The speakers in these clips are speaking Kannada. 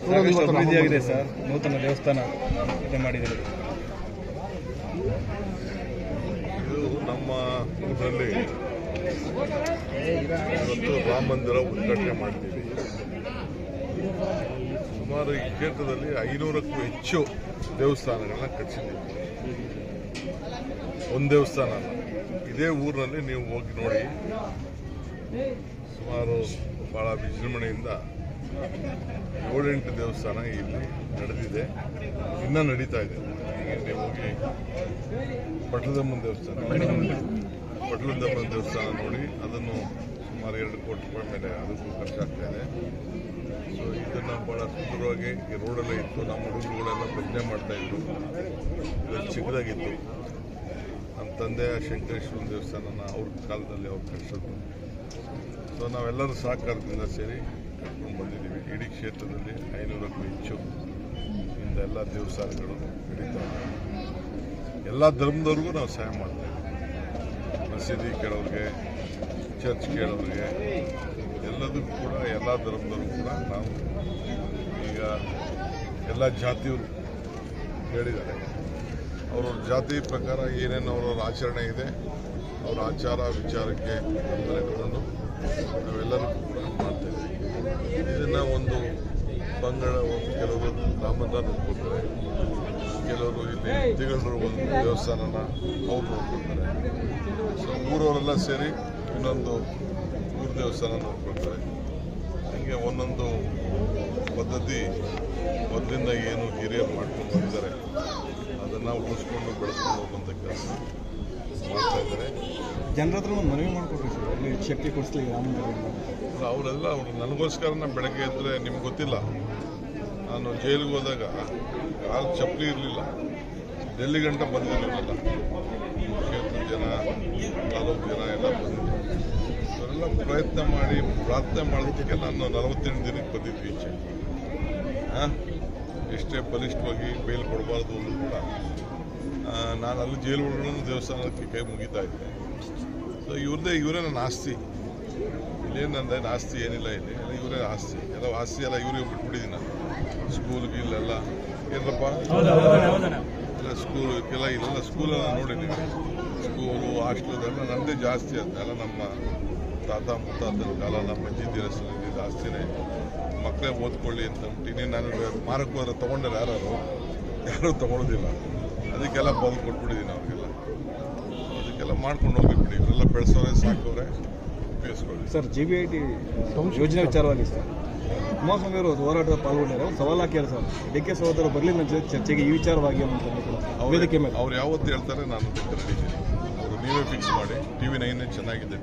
ಅಭಿವೃದ್ಧಿಯಾಗಿದೆ ಸರ್. ನೂತನ ದೇವಸ್ಥಾನ ಇದು ಮಾಡಿದ್ದಾರೆ. ಇದು ನಮ್ಮ ಊರಲ್ಲಿ ಇವತ್ತು ರಾಮ ಮಂದಿರ ಉದ್ಘಾಟನೆ ಮಾಡ್ತೀವಿ. ಸುಮಾರು ಈ ಕ್ಷೇತ್ರದಲ್ಲಿ 500ಕ್ಕೂ ಹೆಚ್ಚು ದೇವಸ್ಥಾನಗಳನ್ನ ಕಟ್ಟಿಸಿದ್ದೀವಿ. ಒಂದು ದೇವಸ್ಥಾನ ಅಲ್ಲ, ಇದೇ ಊರಿನಲ್ಲಿ ನೀವು ಹೋಗಿ ನೋಡಿ. ಸುಮಾರು ಭಾಳ ವಿಜೃಂಭಣೆಯಿಂದ 7-8 ದೇವಸ್ಥಾನ ಇಲ್ಲಿ ನಡೆದಿದೆ, ಇನ್ನೂ ನಡೀತಾ ಇದೆ. ಈಗ ನೀವು ಹೋಗಿ ಪಟ್ಲದಮ್ಮನ ದೇವಸ್ಥಾನ ನೋಡಿ, ಅದನ್ನು ಸುಮಾರು 2 ಕೋಟಿ ರೂಪಾಯಿ ಮೇಲೆ ಅದಕ್ಕೂ ಖರ್ಚಾಗ್ತಾ ಇದೆ. ಸೊ ಇದನ್ನು ಭಾಳ ಸುಂದರವಾಗಿ ಈ ರೋಡಲ್ಲೇ ಇತ್ತು. ನಮ್ಮ ಹುಡುಗರುಗಳೆಲ್ಲ ಭಜನೆ ಮಾಡ್ತಾಯಿದ್ರು. ಇದು ಚಿಕ್ಕದಾಗಿತ್ತು. ನಮ್ಮ ತಂದೆಯ ಶಂಕರೇಶ್ವರ ದೇವಸ್ಥಾನನ ಅವ್ರ ಕಾಲದಲ್ಲಿ ಅವ್ರು ಕಟ್ಟಿಸಿದ್ರು. ಸೊ ನಾವೆಲ್ಲರೂ ಸಹಕಾರದಿಂದ ಸೇರಿ ಕಟ್ಕೊಂಡು ಬಂದಿದ್ದೀವಿ. ಇಡೀ ಕ್ಷೇತ್ರದಲ್ಲಿ 500ಕ್ಕೂ ಹೆಚ್ಚು ಇಂದ ಎಲ್ಲ ದೇವಸ್ಥಾನಗಳು ನಡೀತಾವೆ. ಎಲ್ಲ ಧರ್ಮದವ್ರಿಗೂ ನಾವು ಸಹಾಯ ಮಾಡ್ತೇವೆ. ಮಸೀದಿ ಕೇಳೋರಿಗೆ, ಚರ್ಚ್ ಕೇಳೋರಿಗೆ, ಎಲ್ಲದಕ್ಕೂ ಕೂಡ ಎಲ್ಲ ಧರ್ಮದವ್ರಿಗೂ ಕೂಡ ನಾವು ಈಗ ಎಲ್ಲ ಜಾತಿಯವರು ಹೇಳಿದ್ದಾರೆ. ಅವ್ರವ್ರ ಜಾತಿ ಪ್ರಕಾರ ಏನೇನು ಅವ್ರವ್ರ ಆಚರಣೆ ಇದೆ, ಅವರ ಆಚಾರ ವಿಚಾರಕ್ಕೆ ಇಟ್ಕೊಂಡು ನಾವೆಲ್ಲರೂ ಕೂಡ ಮಾಡ್ತೇವೆ. ಇದನ್ನು ಒಂದು ಪಂಗಡ, ಕೆಲವರು ರಾಮಂದ್ರ ನೋಡ್ಕೊತಾರೆ, ಕೆಲವರು ಇಲ್ಲಿ ತಿಗಳರು ಒಂದು ದೇವಸ್ಥಾನನ ಅವ್ರು ನೋಡ್ಕೊತಾರೆ. ಸೊ ಊರವರೆಲ್ಲ ಸೇರಿ ಇನ್ನೊಂದು ಊರ ದೇವಸ್ಥಾನ ನೋಡ್ಕೊಳ್ತಾರೆ. ಹೀಗೆ ಒಂದೊಂದು ಪದ್ಧತಿ ಮೊದಲಿಂದ ಏನು ಹಿರಿಯರು ಮಾಡ್ಕೊಂಡು ಬಂದಿದ್ದಾರೆ ಅದನ್ನು ಉಳಿಸ್ಕೊಂಡು ಬೆಳೆಸ್ಕೊಂಡು ಹೋಗುವಂಥ ಕೆಲಸ ಮಾಡ್ತಾ ಇದ್ದಾರೆ. ಜನರ ಹತ್ರ ಒಂದು ಮನವಿ ಮಾಡಿಕೊಡ್ರಿ ಸರ್, ಅಲ್ಲಿ ಶಕ್ತಿ ಕೊಡಿಸ್ಲಿ ರಾಮ ಮಂದಿರ. ಅವರೆಲ್ಲ ನನಗೋಸ್ಕರ ಬೆಳಗ್ಗೆ ಎದ್ದರೆ ನಿಮ್ಗೆ ಗೊತ್ತಿಲ್ಲ, ನಾನು ಜೈಲಿಗೆ ಹೋದಾಗ ಕಾಲು ಚಪ್ಪಲಿ ಇರಲಿಲ್ಲ, ಡೆಲ್ಲಿ ಗಂಟ ಬಂದಿರಲಿಲ್ಲ. ಕ್ಷೇತ್ರದ ಜನ, ತಾಲೂಕು ಜನ ಎಲ್ಲ ಬಂದಿದ್ರು. ಅವರೆಲ್ಲ ಪ್ರಯತ್ನ ಮಾಡಿ ಪ್ರಾರ್ಥನೆ ಮಾಡೋದಕ್ಕೆ ನಾನು 48 ದಿನಕ್ಕೆ ಬಂದಿದ್ವಿ ಈಚೆ. ಎಷ್ಟೇ ಬಲಿಷ್ಠವಾಗಿ ಬೇಲ್ ಕೊಡಬಾರ್ದು ಅಂದರೂ ಕೂಡ ನಾನು ಅಲ್ಲಿ ಜೈಲು ಒಳಗಡೆ ದೇವಸ್ಥಾನಕ್ಕೆ ಕೈ ಮುಗಿತಾ ಇದ್ದೆ. ಸೊ ಇವರೇ ನನ್ನ ಆಸ್ತಿ. ಇಲ್ಲೇನು ನಂದೇನು ಆಸ್ತಿ ಏನಿಲ್ಲ, ಇಲ್ಲಿ ಎಲ್ಲ ಇವರೇ ಆಸ್ತಿ. ಎಲ್ಲ ಆಸ್ತಿ ಎಲ್ಲ ಇವರಿಗೆ ಬಿಟ್ಬಿಟ್ಟಿದ್ದೀನಿ ನಾನು. ಸ್ಕೂಲ್ಗೆ ಇಲ್ಲೆಲ್ಲ ಏನಪ್ಪ ಎಲ್ಲ ಸ್ಕೂಲ್ಗೆಲ್ಲ ಇಲ್ಲೆಲ್ಲ ಸ್ಕೂಲೆಲ್ಲ ನೋಡಿದ್ದೀನಿ. ಸ್ಕೂಲು ಹಾಸ್ಟೆಲ್ ನನ್ನದೇ ಜಾಸ್ತಿ ಅಂತ. ಎಲ್ಲ ನಮ್ಮ ತಾತ ಮುತ್ತಾತನ ಕಾಲ ನಮ್ಮ ಅಜ್ಜಿ ದಿನಸಲ್ಲಿ ಆಸ್ತಿನೇ. ಮಕ್ಕಳೇ ಓದ್ಕೊಳ್ಳಿ ಅಂತ ಅಂತೀನಿ. ನಾನು ಮಾರಕ್ಕೆ ಹೋದ್ರೆ ತೊಗೊಂಡ್ರೆ ಯಾರೂ ತೊಗೊಳೋದಿಲ್ಲ. ಅದಕ್ಕೆಲ್ಲ ಬದಲು ಕೊಟ್ಬಿಟ್ಟಿದ್ದೀನಿ ಅವ್ರಿಗೆಲ್ಲ. ಅದಕ್ಕೆಲ್ಲ ಮಾಡ್ಕೊಂಡು ಹೋಗಿಬಿಡಿ. ಇವರೆಲ್ಲ ಬೆಳೆಸೋರೆ, ಸಾಕೋರೆ, ಉಪಯೋಗಿಸ್ಕೊಳ್ಳಿ. ಸರ್, GBIT ಯೋಜನೆ ವಿಚಾರವಾಗಿ ಸರ್ ಕುಮಾರಸ್ವಾಮಿ ಅವರು ಹೋರಾಟದ ಪಾಲ್ಗೊಂಡಿದ್ದಾರೆ. ಅವ್ರು ಸವಾಲು ಹಾಕ್ಯಾರ ಸರ್, DK ಸಹೋದರ ಬರಲಿಲ್ಲ ಚರ್ಚೆಗೆ ಈ ವಿಚಾರವಾಗಿ ವೇದಿಕೆ ಮೇಲೆ. ಅವ್ರು ಯಾವತ್ತು ಹೇಳ್ತಾರೆ ನಾನು ನಡೀತೀನಿ. ಅವರು ನೀವೇ ಫಿಕ್ಸ್ ಮಾಡಿ. TV9 ಚೆನ್ನಾಗಿದೆ.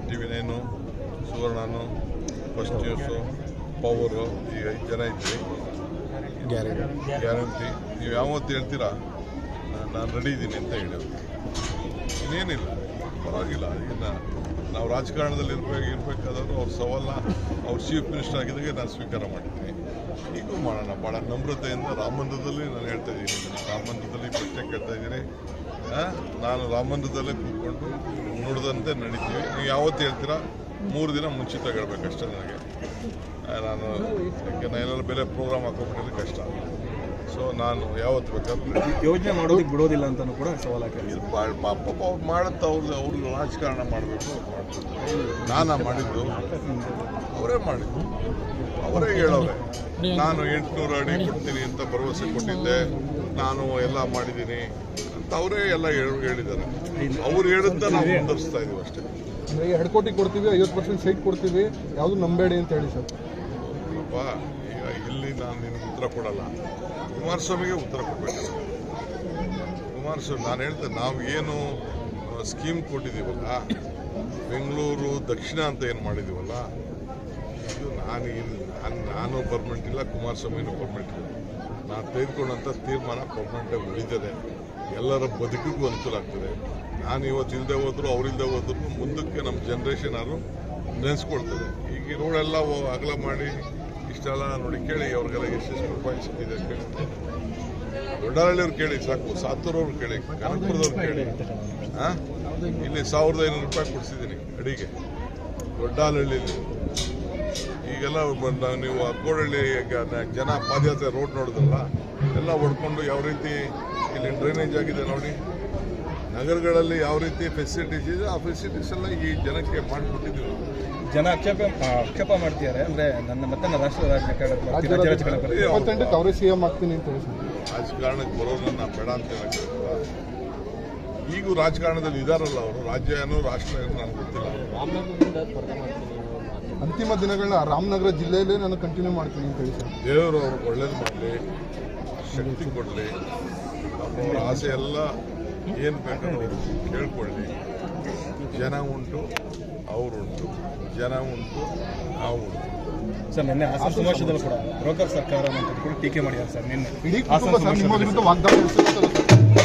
TV9, ಸುವರ್ಣನು, ಫಸ್ಟ್ ನ್ಯೂಸು, ಪವರು, ಈ 5 ಜನ ಇದ್ವಿ. ಗ್ಯಾರಂಟಿ ನೀವು ಯಾವತ್ತು ಹೇಳ್ತೀರಾ ನಾನು ರೆಡಿ ಇದ್ದೀನಿ ಅಂತ ಹೇಳಿ. ಇನ್ನೇನಿಲ್ಲ, ಪರವಾಗಿಲ್ಲ. ಇನ್ನು ನಾವು ರಾಜಕಾರಣದಲ್ಲಿ ಇರಬೇಕಾದವರು ಅವ್ರ ಸವಾಲನ್ನ ಅವ್ರು ಚೀಫ್ ಮಿನಿಸ್ಟರ್ ಆಗಿದ್ದಾಗೆ ನಾನು ಸ್ವೀಕಾರ ಮಾಡಿದ್ದೀನಿ. ಈಗೂ ಮಾಡೋಣ. ಭಾಳ ನಮ್ರತೆಯಿಂದ ರಾಮ ಮಂದಿರದಲ್ಲಿ ನಾನು ಹೇಳ್ತಾ ಇದ್ದೀನಿ. ರಾಮ ಮಂದಿರದಲ್ಲಿ ಪ್ರಶ್ನೆ ಕೇಳ್ತಾ ಇದ್ದೀನಿ. ನಾನು ರಾಮ ಮಂದಿರದಲ್ಲೇ ಕೂತ್ಕೊಂಡು ನೋಡಿದಂತೆ ನಡೀತೀವಿ. ನೀವು ಯಾವತ್ತು ಹೇಳ್ತೀರಾ 3 ದಿನ ಮುಂಚಿತ ಹೇಳ್ಬೇಕಷ್ಟೇ ನನಗೆ. ನಾನು ಯಾಕೆ ನಾನೆಲ್ಲ ಬೇರೆ ಪ್ರೋಗ್ರಾಮ್ ಹಾಕೋಬಿಟ್ಟಿದ್ರೆ ಕಷ್ಟ. ಸೊ ನಾನು ಯಾವತ್ತು ಬೇಕಾದ್ರೆ ಯೋಜನೆ ಮಾಡೋದಕ್ಕೆ ಬಿಡೋದಿಲ್ಲ ಅಂತಲೂ ಕೂಡ ಸವಾಲು ಹಾಕಿದ್ರು. ಪಾಪ ಅವ್ರು ಮಾಡುತ್ತಾ ಅವ್ರು ರಾಜಕಾರಣ ಮಾಡಬೇಕು. ನಾನು ಮಾಡಿದ್ದು ಅವರೇ ಮಾಡಿದ್ದು, ಅವರೇ ಹೇಳೋರೆ. ನಾನು 800 ಅಡಿ ಕೊಡ್ತೀನಿ ಅಂತ ಭರವಸೆ ಕೊಟ್ಟಿದ್ದೆ, ನಾನು ಎಲ್ಲ ಮಾಡಿದ್ದೀನಿ ಅಂತ ಅವರೇ ಎಲ್ಲ ಹೇಳಿದ್ದಾರೆ. ಅವ್ರು ಹೇಳಿದ್ದ ನಾವು ಮುಂದುವರಿಸ್ತಾ ಇದೀವಿ ಅಷ್ಟೇ. 2 ಕೋಟಿ ಕೊಡ್ತೀವಿ, 50% ಸೈಟ್ ಕೊಡ್ತೀವಿ, ಯಾವುದು ನಂಬೇಡಿ ಅಂತ ಹೇಳಿ ಸರ್. ಅಪ್ಪ, ಈಗ ಇಲ್ಲಿ ನಾನು ನಿನಗೆ ಉತ್ತರ ಕೊಡಲ್ಲ, ಕುಮಾರಸ್ವಾಮಿಗೆ ಉತ್ತರ ಕೊಡಬೇಕು. ಕುಮಾರಸ್ವಾಮಿ ನಾನು ಹೇಳ್ತೇನೆ, ನಾವು ಏನು ಸ್ಕೀಮ್ ಕೊಟ್ಟಿದ್ದೀವಲ್ಲ, ಬೆಂಗಳೂರು ದಕ್ಷಿಣ ಅಂತ ಏನು ಮಾಡಿದ್ದೀವಲ್ಲ, ಇದು ನಾನು ಪರ್ಮನೆಂಟ್ ಇಲ್ಲ, ಕುಮಾರಸ್ವಾಮಿನೂ ಪರ್ಮನೆಂಟ್ ಇಲ್ಲ. ನಾನು ತೆಗೆದುಕೊಂಡಂಥ ತೀರ್ಮಾನ ಪರ್ಮನೆಂಟಾಗಿ ಉಳಿತದೆ. ಎಲ್ಲರ ಬದುಕಿಗೂ ಅನುಕೂಲ ಆಗ್ತದೆ. ನಾನು ಇವತ್ತು ಇಲ್ಲದೆ ಹೋದ್ರು, ಅವ್ರಿಲ್ಲದೆ ಹೋದ್ರು ಮುಂದಕ್ಕೆ ನಮ್ಮ ಜನ್ರೇಷನ್ ಅವರು ನೆನೆಸ್ಕೊಳ್ತದೆ. ಈಗ ರೋಡೆಲ್ಲ ಅಗಲ ಮಾಡಿ ಇಷ್ಟೆಲ್ಲ ನೋಡಿ ಕೇಳಿ, ಅವ್ರಿಗೆಲ್ಲ ಎಷ್ಟು ರೂಪಾಯಿ ಸಿಕ್ಕಿದೆ ಕೇಳಿ. ದೊಡ್ಡಹಳ್ಳಿಯವ್ರು ಕೇಳಿ ಸಾಕು, ಸಾತೂರವ್ರು ಕೇಳಿ, ಕನಕಪುರದವ್ರು ಕೇಳಿ. ಇಲ್ಲಿ 1500 ರೂಪಾಯಿ ಕೊಡಿಸಿದ್ದೀನಿ ಅಡಿಗೆ ದೊಡ್ಡಹಳ್ಳಿಯಲ್ಲಿ. ಈಗೆಲ್ಲ ನೀವು ಕೋಡಳ್ಳಿ ಜನ ಪಾದಯಾತ್ರೆ ರೋಡ್ ನೋಡಿದ್ರಲ್ಲ, ಎಲ್ಲ ಹೊಡ್ಕೊಂಡು ಯಾವ ರೀತಿ ಇಲ್ಲಿ ಡ್ರೈನೇಜ್ ಆಗಿದೆ ನೋಡಿ. ನಗರಗಳಲ್ಲಿ ಯಾವ ರೀತಿ ಫೆಸಿಲಿಟೀಸ್ ಇದೆ ಆ ಫೆಸಿಲಿಟೀಸ್ ಎಲ್ಲ ಈ ಜನಕ್ಕೆ ಮಾಡಿಕೊಟ್ಟಿದ್ದೀವಿ. ಜನ ಆಕ್ಷೇಪ ಮಾಡ್ತಿದ್ದಾರೆ. ಅಂದ್ರೆ ನನ್ನ ರಾಷ್ಟ್ರೀಯ ರಾಜಕಾರಣ 28ಕ್ಕೆ ಅವರೇ ಸಿಎಂ ಆಗ್ತೀನಿ ಅಂತ ಹೇಳಿ ಸರ್. ರಾಜಕಾರಣಕ್ಕೆ ಬರೋದನ್ನ ಬೇಡ ಅಂತ ಹೇಳಕ್ಕಾಗಲ್ಲ. ಈಗೂ ರಾಜಕಾರಣದಲ್ಲಿ ಇದಾರಲ್ಲ ಅವರು, ರಾಜ್ಯ ಏನೋ ರಾಷ್ಟ್ರ ಏನೋ ನನಗೆ ಗೊತ್ತಿಲ್ಲ. ಅಂತಿಮ ದಿನಗಳನ್ನ ರಾಮನಗರ ಜಿಲ್ಲೆಯಲ್ಲೇ ನಾನು ಕಂಟಿನ್ಯೂ ಮಾಡ್ತೀನಿ ಅಂತ ಹೇಳಿ ಸರ್. ದೇವರು ಅವ್ರಿಗೆ ಒಳ್ಳೇದು ಮಾಡಲಿ, ಶಕ್ತಿ ಕೊಡಲಿ. ಅವ್ರ ಆಸೆ ಎಲ್ಲ ಏನು ಬೇಕಾದ್ರೂ ಕೇಳ್ಕೊಳ್ಳಿ. ಜನ ಉಂಟು, ಅವರುಂಟು, ಜನ ಉಂಟು, ನಾವು ಉಂಟು. ಸರ್ ನಿನ್ನೆ ಹಾಸನ ಸಮಾವೇಶದಲ್ಲೂ ಕೂಡ ಬ್ರೋಕರ್ ಸರ್ಕಾರ ಅಂತ ಟೀಕೆ ಮಾಡಿದ್ದಾರೆ ಸರ್. ನಿನ್ನೆ ಇಡೀ ಕುಟುಂಬ ಸರ್ ನಿಮ್ಮ ವಿರುದ್ಧ ವಾಗ್ದಾಳಿ ನಡೆಸಿರುತ್ತದೆ.